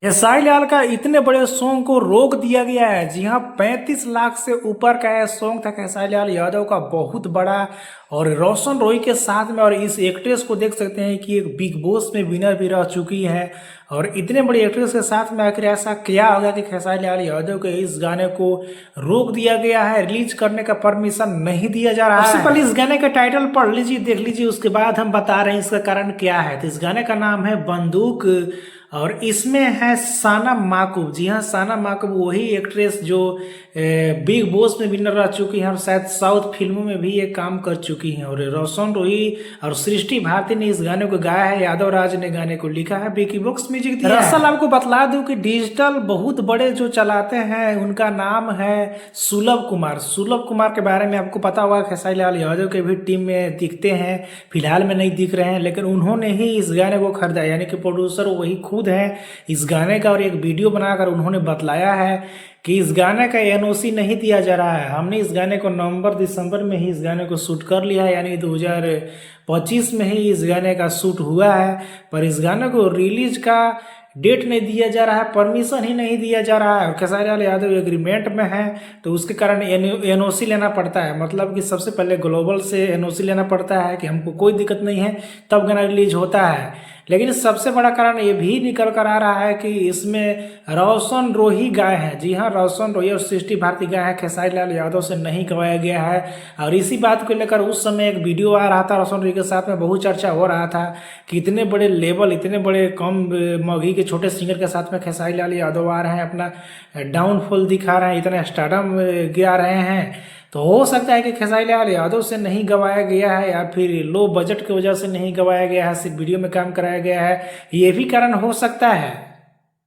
SI लाल का इतने बड़े सॉन्ग को रोक दिया गया है। जी हाँ, 35 लाख से ऊपर का यह सॉन्ग था खेसारी लाल यादव का, बहुत बड़ा। और रोशन रोही के साथ में, और इस एक्ट्रेस को देख सकते हैं कि एक बिग बॉस में विनर भी रह चुकी है। और इतने बड़ी एक्ट्रेस के साथ में आखिर ऐसा क्या हो गया कि खेसारी लाल यादव के इस गाने को रोक दिया गया है, रिलीज करने का परमिशन नहीं दिया जा रहा है। सबसे पहले इस गाने का टाइटल पढ़ लीजिए, देख लीजिए, उसके बाद हम बता रहे हैं इसका कारण क्या है। तो इस गाने का नाम है बंदूक, और इसमें है साना माकूब। जी हाँ, साना माकूब वही एक्ट्रेस जो बिग बॉस में विनर रह चुकी हैं और शायद साउथ फिल्मों में भी ये काम कर चुकी हैं। और रोशन रोही और सृष्टि भारती ने इस गाने को गाया है, यादव राज ने गाने को लिखा है, विकी बॉक्स म्यूजिक दिया है। दरअसल आपको बतला दूं कि डिजिटल बहुत बड़े जो चलाते हैं उनका नाम है सुलभ कुमार। सुलभ कुमार के बारे में आपको पता होगा, खेसारी लाल यादव के भी टीम में दिखते हैं, फिलहाल में नहीं दिख रहे हैं, लेकिन उन्होंने ही इस गाने को खरीदा, यानी कि प्रोड्यूसर वही खुद है इस गाने का। और एक वीडियो बनाकर उन्होंने बतलाया है कि इस गाने का एनओसी नहीं दिया जा रहा है। हमने इस गाने को नवंबर दिसंबर में ही इस गाने को शूट कर लिया है, यानी 2025 में ही इस गाने का शूट हुआ है। पर इस गाने को रिलीज का डेट नहीं दिया जा रहा है, परमिशन ही नहीं दिया जा रहा है। और खेसारी लाल यादव एग्रीमेंट में है, तो उसके कारण एनओसी लेना पड़ता है। मतलब कि सबसे पहले ग्लोबल से एनओसी लेना पड़ता है कि हमको कोई दिक्कत नहीं है, तब गाना रिलीज होता है। लेकिन सबसे बड़ा कारण ये भी निकल कर आ रहा है कि इसमें रोशन रोही गाए हैं। जी हाँ, रोशन रोही और सृष्टि भारती गाए हैं, खेसारी लाल यादव से नहीं गवाया गया है। और इसी बात को लेकर उस समय एक वीडियो आ रहा था रोशन रोही के साथ में, बहुत चर्चा हो रहा था कि इतने बड़े लेवल, इतने बड़े कम मौगी के छोटे सिंगर के साथ में खेसारी लाल यादव आ रहे हैं, अपना डाउनफॉल दिखा रहे हैं, इतना स्टारडम गिरा रहे हैं। तो हो सकता है कि खेसारी लाल यादव से नहीं गवाया गया है, या फिर लो बजट की वजह से नहीं गवाया गया है, सिर्फ वीडियो में काम कराया गया है, ये भी कारण हो सकता है।